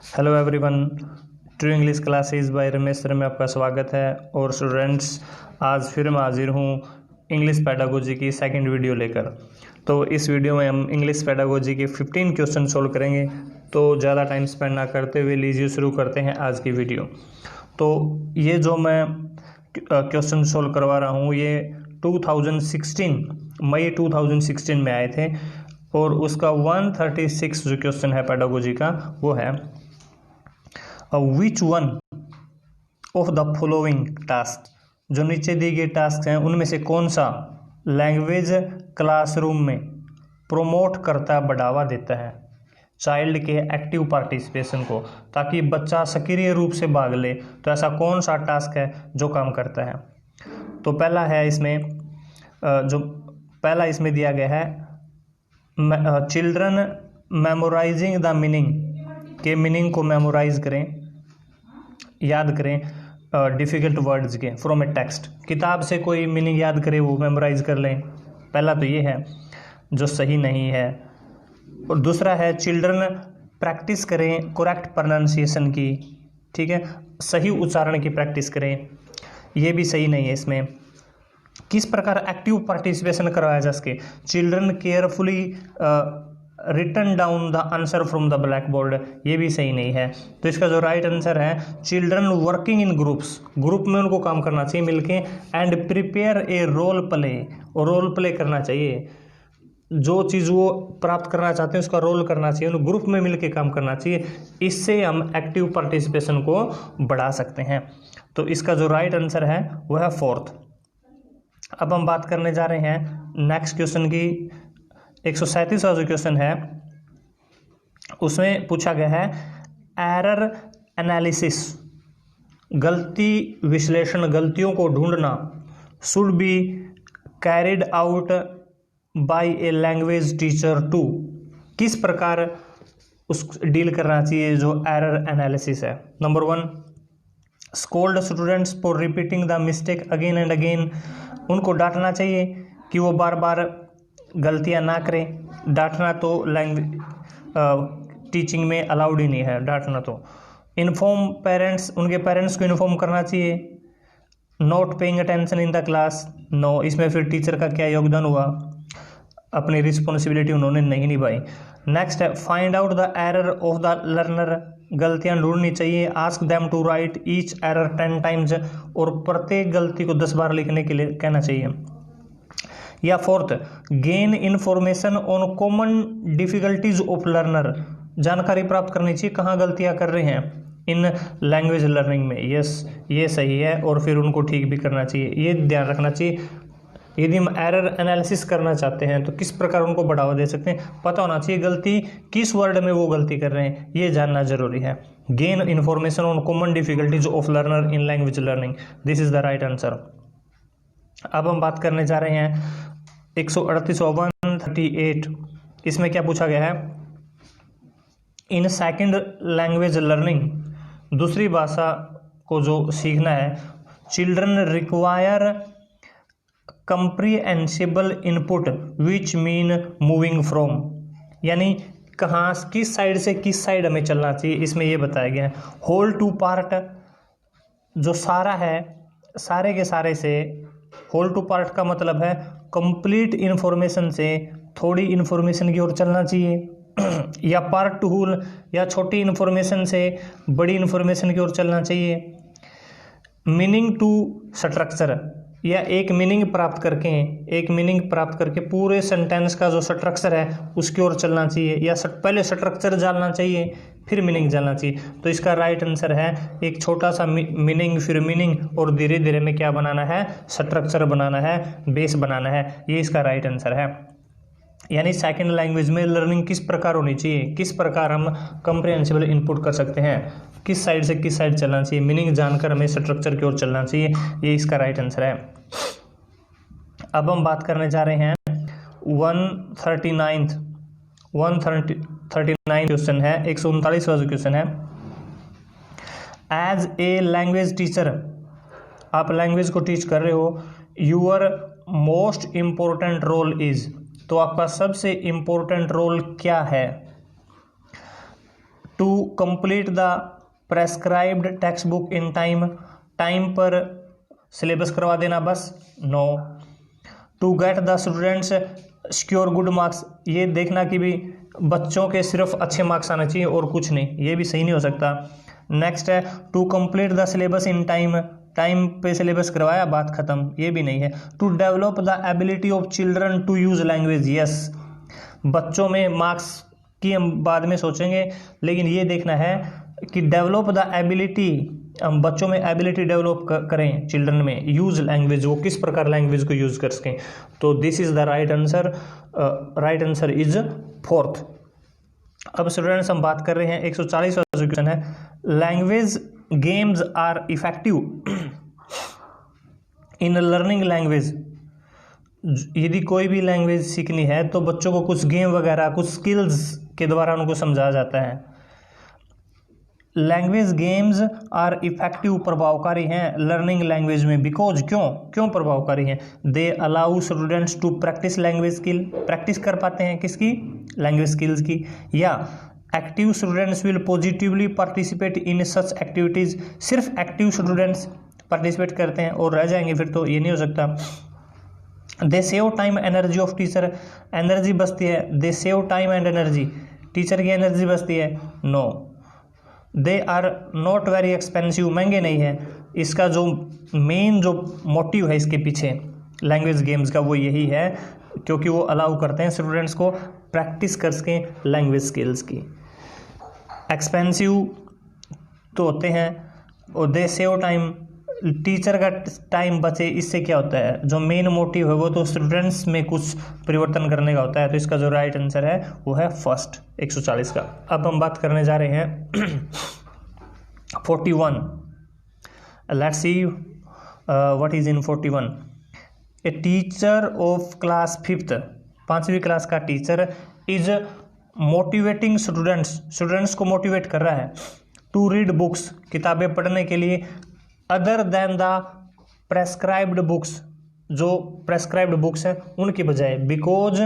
Hello everyone, true English classes bye Ramesh sir में आपका स्वागत है। और स्टूडेंट्स, आज फिर मैं हाजिर हूँ इंग्लिश पेडागोजी की सेकंड वीडियो लेकर। तो इस वीडियो में हम इंग्लिश पेडागोजी के 15 क्वेश्चन सोल्व करेंगे। तो ज़्यादा टाइम स्पेंड ना करते हुए लीजिए शुरू करते हैं आज की वीडियो। तो ये जो मैं क्वेश्चन सोल्व करवा रहा हूँ ये 2016 मई 2016 में आए थे। और उसका 136 जो क्वेश्चन है पेडागोजी का वो है which one of the following task, जो नीचे दिए गए टास्क हैं उनमें से कौन सा लैंग्वेज क्लासरूम में प्रोमोट करता बढ़ावा देता है चाइल्ड के एक्टिव पार्टिसिपेशन को, ताकि बच्चा सक्रिय रूप से भाग ले। तो ऐसा कौन सा टास्क है जो काम करता है? तो पहला है इसमें इसमें दिया गया है चिल्ड्रन मेमोराइजिंग द मीनिंग, के मीनिंग को मेमोराइज करें, याद करें डिफ़िकल्ट वर्ड्स के फ्रॉम ए टेक्स्ट। किताब से कोई मीनिंग याद करें, वो मेमोराइज कर लें। पहला तो ये है जो सही नहीं है। और दूसरा है चिल्ड्रन प्रैक्टिस करें करेक्ट प्रोनाउंसिएशन की, ठीक है, सही उच्चारण की प्रैक्टिस करें, ये भी सही नहीं है। इसमें किस प्रकार एक्टिव पार्टिसिपेशन करवाया जा सके, children carefully written down the answer from the black board, ये भी सही नहीं है। तो इसका जो राइट आंसर है children working in groups, group में उनको काम करना चाहिए मिलके, and prepare a role play, और रोल प्ले करना चाहिए। जो चीज़ वो प्राप्त करना चाहते हैं उसका रोल करना चाहिए, उन ग्रुप में मिलके काम करना चाहिए। इससे हम एक्टिव पार्टिसिपेशन को बढ़ा सकते हैं। तो इसका जो राइट आंसर है वह है फोर्थ। अब हम बात करने जा रहे हैं नेक्स्ट क्वेश्चन की। 137वां जो क्वेश्चन है उसमें पूछा गया है एरर एनालिसिस, गलती विश्लेषण, गलतियों को ढूंढना, should be carried out by a language teacher to, किस प्रकार उस डील करना चाहिए जो एरर एनालिसिस है। Number 1, scold students for repeating the mistake again and again, उनको डांटना चाहिए कि वो बार बार गलतियां ना करें। डांटना तो टीचिंग में अलाउड ही नहीं है, डांटना तो। इन्फॉर्म पेरेंट्स, उनके पेरेंट्स को इन्फॉर्म करना चाहिए। Not paying attention in the class, no, इसमें फिर टीचर का क्या योगदान हुआ, अपनी रिस्पॉन्सिबिलिटी उन्होंने नहीं निभाई। नेक्स्ट है find out the error of the learner, गलतियां ढूंढनी चाहिए। Ask them to write each error 10 times, और प्रत्येक गलती को 10 बार लिखने के लिए कहना चाहिए। या fourth, gain information on common difficulties of learner, जानकारी प्राप्त करनी चाहिए कहाँ गलतियां कर रहे हैं इन लैंग्वेज लर्निंग में। यस, ये सही है, और फिर उनको ठीक भी करना चाहिए, ये ध्यान रखना चाहिए। यदि हम एरर एनालिसिस करना चाहते हैं तो किस प्रकार उनको बढ़ावा दे सकते हैं, पता होना चाहिए गलती किस वर्ड में वो गलती कर रहे हैं, ये जानना जरूरी है। Gain information on common difficulties of learner in language learning, this is the right answer. अब हम बात करने जा रहे हैं 138, इसमें क्या पूछा गया है, इन सेकंड लैंग्वेज लर्निंग, दूसरी भाषा को जो सीखना है, children require comprehensible input which mean moving from, यानी कहाँ किस साइड से किस साइड हमें चलना चाहिए, इसमें ये बताया गया है। होल टू पार्ट, जो सारा है सारे के सारे से, होल टू पार्ट का मतलब है कंप्लीट इन्फॉर्मेशन से थोड़ी इन्फॉर्मेशन की ओर चलना चाहिए, या पार्ट टू होल, या छोटी इन्फॉर्मेशन से बड़ी इन्फॉर्मेशन की ओर चलना चाहिए। मीनिंग टू स्ट्रक्चर, या एक मीनिंग प्राप्त करके पूरे सेंटेंस का जो स्ट्रक्चर है उसकी ओर चलना चाहिए, या पहले स्ट्रक्चर जानना चाहिए फिर मीनिंग जानना चाहिए। तो इसका राइट आंसर है एक छोटा सा मीनिंग फिर मीनिंग, और धीरे धीरे में क्या बनाना है, स्ट्रक्चर बनाना है, बेस बनाना है, ये इसका राइट आंसर है। यानी सेकंड लैंग्वेज में लर्निंग किस प्रकार होनी चाहिए, किस प्रकार हम कंप्रिहेंसिबल इनपुट कर सकते हैं, किस साइड से किस साइड चलना चाहिए, मीनिंग जानकर हमें स्ट्रक्चर की ओर चलना चाहिए, ये इसका राइट आंसर है। अब हम बात करने जा रहे हैं 139 क्वेश्चन है, 139वां जो क्वेश्चन है। एज ए लैंग्वेज टीचर, आप लैंग्वेज को टीच कर रहे हो, your most important role is, तो आपका सबसे इम्पोर्टेंट रोल क्या है? To complete the prescribed text book in time, time पर सिलेबस करवा देना बस, no. To get the students secure good marks, ये देखना कि भी बच्चों के सिर्फ अच्छे मार्क्स आना चाहिए और कुछ नहीं, ये भी सही नहीं हो सकता। नेक्स्ट है to complete the syllabus in time, time पे सिलेबस करवाया, बात खत्म, ये भी नहीं है। To develop the ability of children to use language, yes, बच्चों में मार्क्स की हम बाद में सोचेंगे, लेकिन ये देखना है कि डेवलप द एबिलिटी, हम बच्चों में एबिलिटी डेवलप करें चिल्ड्रन में, यूज लैंग्वेज, वो किस प्रकार लैंग्वेज को यूज कर सकें। तो this is the right answer, right answer is fourth. अब स्टूडेंट्स हम बात कर रहे हैं 140 वाला जो क्वेश्चन है, language games are effective in learning language. यदि कोई भी लैंग्वेज सीखनी है तो बच्चों को कुछ गेम वगैरह, कुछ स्किल्स के द्वारा उनको समझाया जाता है। लैंग्वेज गेम्स आर इफेक्टिव, प्रभावकारी हैं लर्निंग लैंग्वेज में, बिकॉज, क्यों प्रभावकारी हैं, they allow students to practice language skill, practice कर पाते हैं किसकी, लैंग्वेज स्किल्स की। या active students will positively participate in such activities, सिर्फ एक्टिव स्टूडेंट्स पार्टिसिपेट करते हैं और रह जाएंगे फिर तो ये नहीं हो सकता। They save time energy of teacher, energy बचती है, they save time and energy, teacher की एनर्जी बचती है, no. They are not very expensive, महंगे नहीं है। इसका जो मेन जो मोटिव है इसके पीछे लैंग्वेज गेम्स का वो यही है क्योंकि वो अलाउ करते हैं स्टूडेंट्स को प्रैक्टिस कर सकें लैंग्वेज स्किल्स की। एक्सपेंसिव तो होते हैं और दे सेव टाइम, टीचर का टाइम बचे, इससे क्या होता है, जो मेन मोटिव है वो तो स्टूडेंट्स में कुछ परिवर्तन करने का होता है। तो इसका जो राइट आंसर है वो है फर्स्ट 140 का। अब हम बात करने जा रहे हैं 41। Let's see what is in 41। A teacher of class 5th, 5वीं क्लास का टीचर इज मोटिवेटिंग स्टूडेंट्स को मोटिवेट कर रहा है टू रीड बुक्स, किताबें पढ़ने के लिए, other than the prescribed books, जो प्रेस्क्राइब्ड बुक्स हैं उनकी बजाय, because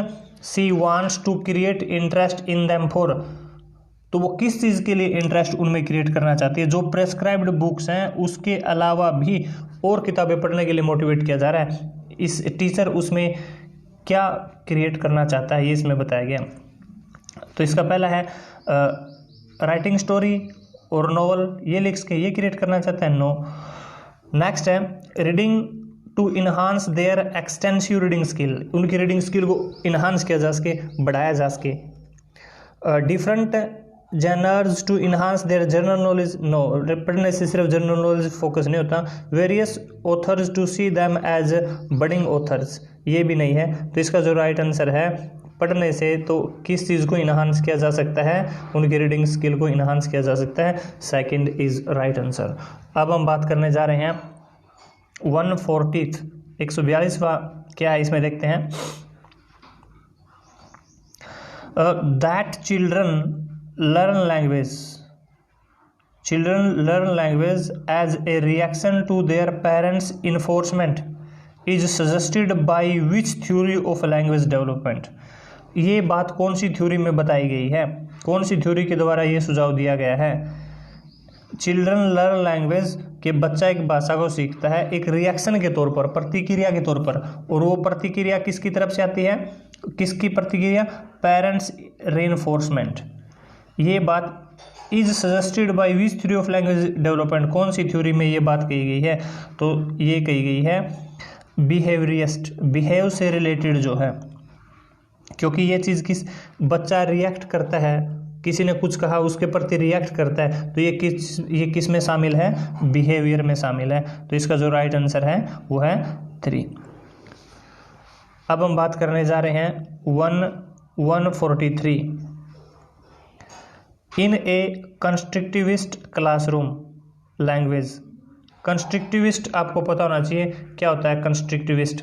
she wants to create interest in them for, तो वो किस चीज़ के लिए इंटरेस्ट उनमें क्रिएट करना चाहती है, जो प्रेस्क्राइब्ड बुक्स हैं उसके अलावा भी और किताबें पढ़ने के लिए मोटिवेट किया जा रहा है। इस टीचर उसमें क्या क्रिएट करना चाहता है ये इसमें बताया गया। तो इसका पहला है राइटिंग स्टोरी और नॉवल, ये लिख के ये क्रिएट करना चाहता है, नो। नेक्स्ट है reading to enhance their extensive reading skill, उनकी रीडिंग स्किल को इन्हांस किया जा सके, बढ़ाया जा सके। Different genres to enhance their general knowledge, no, पढ़ने से सिर्फ जनरल नॉलेज फोकस नहीं होता। Various authors to see them as budding authors, ये भी नहीं है। तो इसका जो राइट आंसर है, पढ़ने से तो किस चीज़ को इन्हांस किया जा सकता है, उनकी रीडिंग स्किल को इन्हांस किया जा सकता है, सेकंड इज राइट आंसर। अब हम बात करने जा रहे हैं 140, 142वां क्या है इसमें देखते हैं। That children learn language as a reaction to their parents reinforcement is suggested by which theory of language development, ये बात कौन सी थ्योरी में बताई गई है, कौन सी थ्योरी के द्वारा ये सुझाव दिया गया है। चिल्ड्रन लर्न लैंग्वेज के बच्चा एक भाषा को सीखता है एक रिएक्शन के तौर पर, प्रतिक्रिया के तौर पर, और वो प्रतिक्रिया किसकी तरफ से आती है, किसकी प्रतिक्रिया, पेरेंट्स रेनफोर्समेंट। ये बात is suggested by which theory of language development, कौन सी थ्योरी में ये बात कही गई है, तो ये कही गई है बिहेवियरिस्ट, बिहेव से रिलेटेड जो है, क्योंकि ये चीज़ किस बच्चा रिएक्ट करता है, किसी ने कुछ कहा उसके प्रति रिएक्ट करता है, तो ये किस में शामिल है, बिहेवियर में शामिल है। तो इसका जो राइट आंसर है वो है 3। अब हम बात करने जा रहे हैं 143। इन ए कंस्ट्रक्टिविस्ट क्लासरूम लैंग्वेज, कंस्ट्रक्टिविस्ट आपको पता होना चाहिए क्या होता है। कंस्ट्रक्टिविस्ट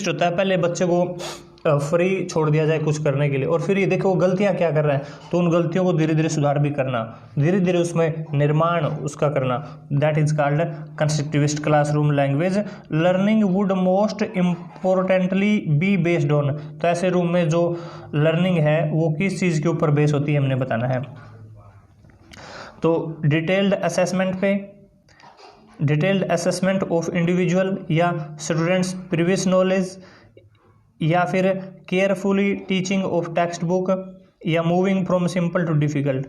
होता है पहले बच्चे को फ्री छोड़ दिया जाए कुछ करने के लिए, और फिर ये देखो वो गलतियां क्या कर रहा है, तो उन गलतियों को धीरे धीरे सुधार भी करना, धीरे धीरे उसमें निर्माण उसका करना, that is called constructivist classroom language. Learning would most importantly be based on, तो ऐसे रूम में जो लर्निंग है वो किस चीज़ के ऊपर बेस होती है हमने बताना है। तो डिटेल्ड असेसमेंट पे, डिटेल्ड असेसमेंट ऑफ इंडिविजुअल या स्टूडेंट्स प्रीवियस नॉलेज, या फिर carefully teaching of text book, या moving from simple to difficult.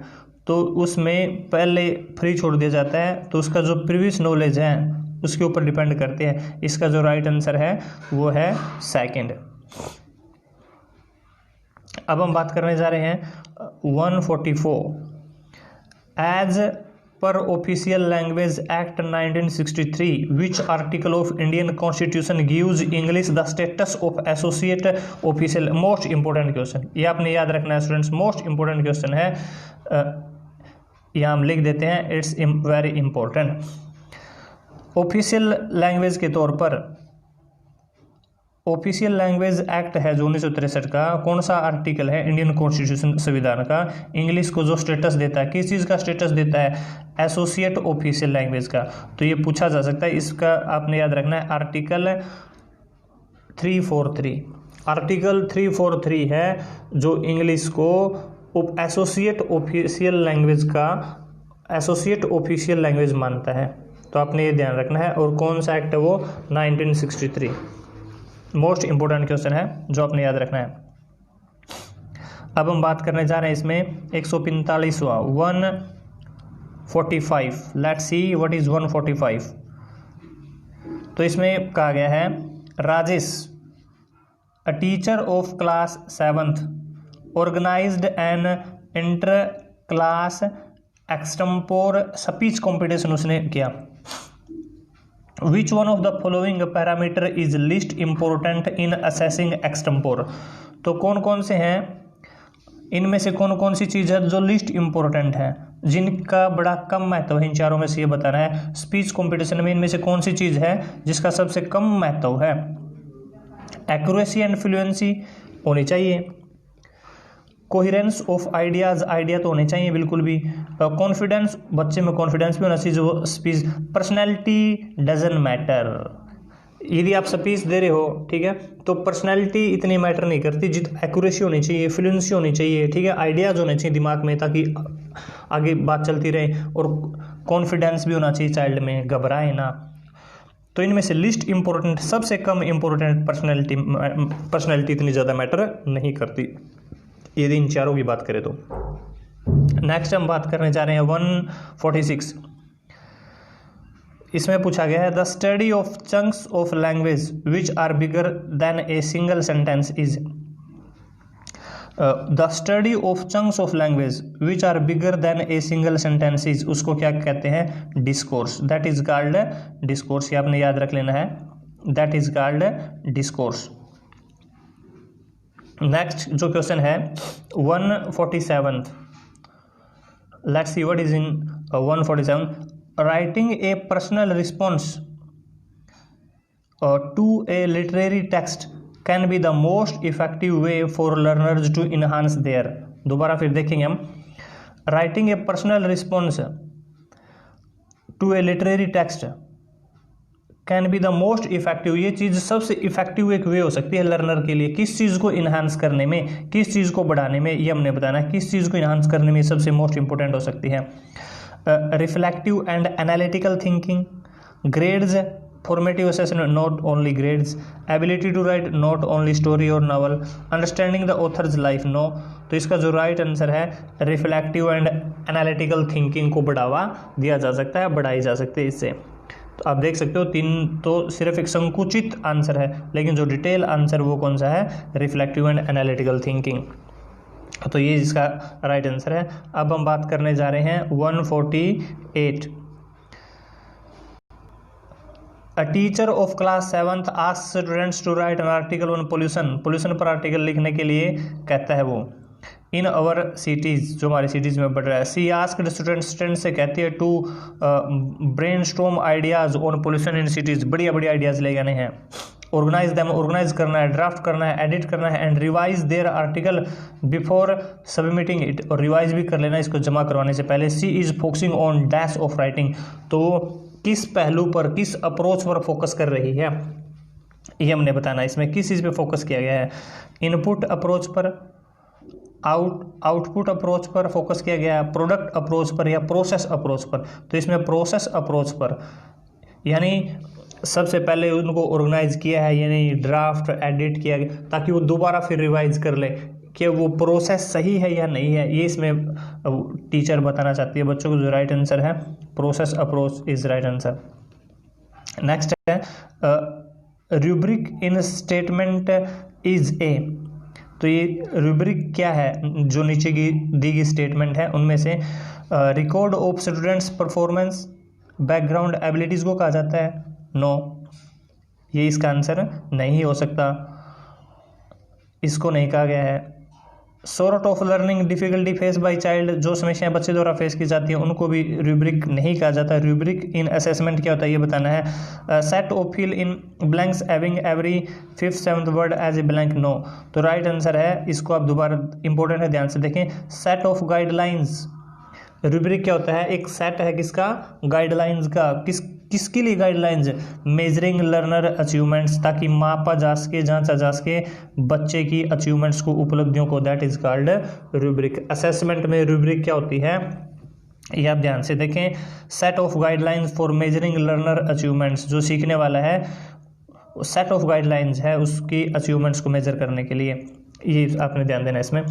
तो उसमें पहले फ्री छोड़ दिया जाता है, तो उसका जो प्रीवियस नॉलेज है उसके ऊपर डिपेंड करते हैं। इसका जो राइट आंसर है वो है सेकंड। अब हम बात करने जा रहे हैं 144। As per official language act 1963 which article of Indian constitution gives English the status of associate official. Most important question, ये आपने याद रखना है स्टूडेंट्स, मोस्ट इंपॉर्टेंट क्वेश्चन है, यहाँ हम लिख देते हैं, it's very important. Official language के तौर पर ऑफिशियल लैंग्वेज एक्ट है जो 1963 का, कौन सा आर्टिकल है इंडियन कॉन्स्टिट्यूशन संविधान का, इंग्लिश को जो स्टेटस देता है, किस चीज़ का स्टेटस देता है, एसोसिएट ऑफिशियल लैंग्वेज का। तो ये पूछा जा सकता है, इसका आपने याद रखना है आर्टिकल 343। आर्टिकल 343 है जो इंग्लिश को एसोसिएट ऑफिशियल लैंग्वेज का, एसोसिएट ऑफिशियल लैंग्वेज मानता है। तो आपने ये ध्यान रखना है, और कौन सा एक्ट है वो 1963। मोस्ट इंपॉर्टेंट क्वेश्चन है जो आपने याद रखना है। अब हम बात करने जा रहे हैं इसमें 145वां 145। Let's see what is 145। तो इसमें कहा गया है Rajesh, a teacher of class 7th organised an inter class extempore speech competition उसने किया। Which one of the following parameter is least important in assessing extempore? तो कौन कौन से हैं, इनमें से कौन कौन सी चीज़ है जो लिस्ट इंपॉर्टेंट है, जिनका बड़ा कम महत्व है, इन चारों में से ये बताना है। स्पीच कंपटीशन में इनमें से कौन सी चीज़ है जिसका सबसे कम महत्व है। एक्यूरेसी एंड फ्लुएंसी होनी चाहिए, कोहिरेंस ऑफ आइडियाज़, आइडिया तो होने चाहिए बिल्कुल भी, कॉन्फिडेंस, बच्चे में कॉन्फिडेंस भी होना चाहिए जो स्पीच, पर्सनैलिटी डजंट मैटर। यदि आप स्पीच दे रहे हो, ठीक है, तो पर्सनैलिटी इतनी मैटर नहीं करती, जित एक्यूरेसी होनी चाहिए, फ्लुएंसी होनी चाहिए, ठीक है, आइडियाज़ होने चाहिए दिमाग में ताकि आगे बात चलती रहे, और कॉन्फिडेंस भी होना चाहिए चाइल्ड में, घबराए ना। तो इनमें से लिस्ट इंपॉर्टेंट, सबसे कम इंपॉर्टेंट पर्सनैलिटी इतनी ज़्यादा मैटर नहीं करती, यदि इन चारों की बात करें तो। नेक्स्ट हम बात करने जा रहे हैं 146। इसमें पूछा गया है the study of chunks of language which are bigger than a single sentence is. The study of chunks of language which are bigger than a single sentence is, उसको क्या कहते हैं, discourse. That is called discourse, ये आपने याद रख लेना है, that is called discourse. Next जो क्वेश्चन है 147, let's see what is in 147। Writing a personal response to a literary text can be the most effective way for learners to enhance their. दोबारा फिर देखेंगे हम, writing a personal response to a literary text can be the most effective, ये चीज़ सबसे effective एक वे हो सकती है लर्नर के लिए, किस चीज़ को इन्हांस करने में, किस चीज़ को बढ़ाने में, ये हमने बताना है, किस चीज़ को इन्हांस करने में सबसे मोस्ट इंपॉर्टेंट हो सकती है। Reflective and analytical thinking, grades, formative assessment not only grades, ability to write not only story और novel, understanding the author's life no. तो इसका जो राइट आंसर है रिफ्लेक्टिव एंड एनालिटिकल थिंकिंग को बढ़ावा दिया जा सकता है, बढ़ाई जा सकती है इससे। तो आप देख सकते हो तीन तो सिर्फ एक संकुचित आंसर है, लेकिन जो डिटेल आंसर वो कौन सा है, रिफ्लेक्टिव एंड एनालिटिकल थिंकिंग। तो ये इसका राइट आंसर है। अब हम बात करने जा रहे हैं 148। A teacher of class 7th asks students to write an article on pollution, pollution पर आर्टिकल लिखने के लिए कहता है वो। इन अवर सिटीज़, जो हमारी सिटीज़ में बढ़ रहा है। सी आस्क्ड स्टूडेंट से कहती है to brainstorm ideas on pollution in cities, बढ़िया बढ़िया आइडियाज़ ले आने हैं। ऑर्गेनाइज देम, ऑर्गेनाइज करना है, ड्राफ्ट करना है, एडिट करना है, and revise their article before submitting it, और रिवाइज भी कर लेना इसको जमा करवाने से पहले। She is focusing on dash of writing, तो किस पहलू पर, किस अप्रोच पर फोकस कर रही है, ये हमने बताना है। इसमें किस चीज़ पे फोकस किया गया है, इनपुट अप्रोच पर, आउटपुट अप्रोच पर फोकस किया गया है, प्रोडक्ट अप्रोच पर, या प्रोसेस अप्रोच पर। तो इसमें प्रोसेस अप्रोच पर, यानी सबसे पहले उनको ऑर्गेनाइज किया है, यानी ड्राफ्ट एडिट किया गया, ताकि वो दोबारा फिर रिवाइज कर ले कि वो प्रोसेस सही है या नहीं है। ये इसमें टीचर बताना चाहती है बच्चों को। जो राइट आंसर है process approach is right answer. Next है rubric in statement is A. तो ये रूब्रिक क्या है, जो नीचे की दी गई स्टेटमेंट है उनमें से record of students performance, background abilities को कहा जाता है? नो, ये इसका आंसर नहीं हो सकता, इसको नहीं कहा गया है। Sort of learning difficulty face by child, जो समस्याएं बच्चे द्वारा फेस की जाती हैं उनको भी रूब्रिक नहीं कहा जाता। रूब्रिक इन असेसमेंट क्या होता है ये बताना है। Set of fill in blanks having every 5th 7th word as a blank, no. तो राइट आंसर है, इसको आप दोबारा, इंपॉर्टेंट है, ध्यान से देखें। सेट ऑफ गाइडलाइंस, रूब्रिक क्या होता है, एक सेट है किसका, गाइडलाइंस का। किसके लिए गाइडलाइंस? मेजरिंग लर्नर अचीवमेंट्स, ताकि मापा जा सके, जांचा जा सके बच्चे की अचीवमेंट्स को, उपलब्धियों को, that is called rubric. Assessment में रूब्रिक क्या होती है ये आप ध्यान से देखें। Set of guidelines for measuring learner achievements, जो सीखने वाला है सेट ऑफ गाइडलाइंस है उसकी अचीवमेंट्स को मेजर करने के लिए, ये आपने ध्यान देना इसमें।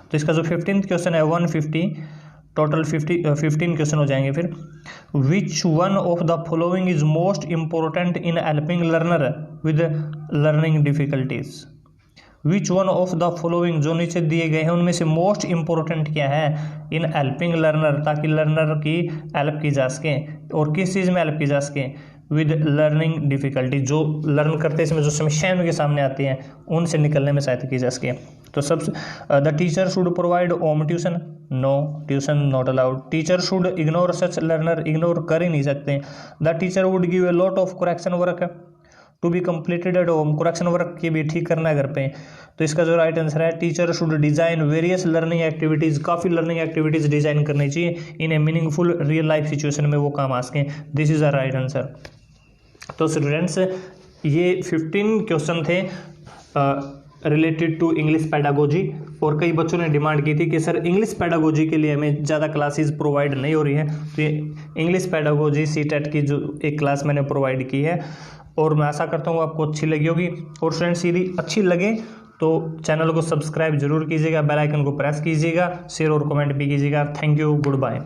तो इसका जो 15th क्वेश्चन है 150, टोटल 15 क्वेश्चन हो जाएंगे फिर। Which one of the following is most important in helping learner with learning difficulties. Which one of the following, जो नीचे दिए गए हैं उनमें से मोस्ट इंपॉर्टेंट क्या है इन हेल्पिंग लर्नर, ताकि लर्नर की हेल्प की जा सके। और किस चीज़ में हेल्प की जा सके? विद लर्निंग डिफिकल्टी, जो लर्न करते समय जो समस्याएं उनके सामने आती हैं उनसे निकलने में सहायता की जा सके। तो सब the teacher should provide home tuition, no, tuition not allowed. Teacher should ignore such learner, ignore कर ही नहीं सकते। The teacher would give a lot of correction work to be completed at home, correction work की भी ठीक करना है घर पे। तो इसका जो राइट आंसर है teacher should design various learning activities, काफ़ी लर्निंग एक्टिविटीज डिजाइन करनी चाहिए in a meaningful real life situation में वो काम आ सकें। This is a right answer. तो स्टूडेंट्स ये 15 क्वेश्चन थे रिलेटेड टू इंग्लिश पेडागोजी, और कई बच्चों ने डिमांड की थी कि सर इंग्लिश पेडागोजी के लिए हमें ज़्यादा क्लासेस प्रोवाइड नहीं हो रही हैं, तो ये इंग्लिश पेडागोजी सीटेट की जो एक क्लास मैंने प्रोवाइड की है, और मैं आशा करता हूँ आपको अच्छी लगी होगी। और स्टूडेंट्स यदि अच्छी लगे तो चैनल को सब्सक्राइब जरूर कीजिएगा, बेल आइकन को प्रेस कीजिएगा, शेयर और कमेंट भी कीजिएगा। Thank you, good bye.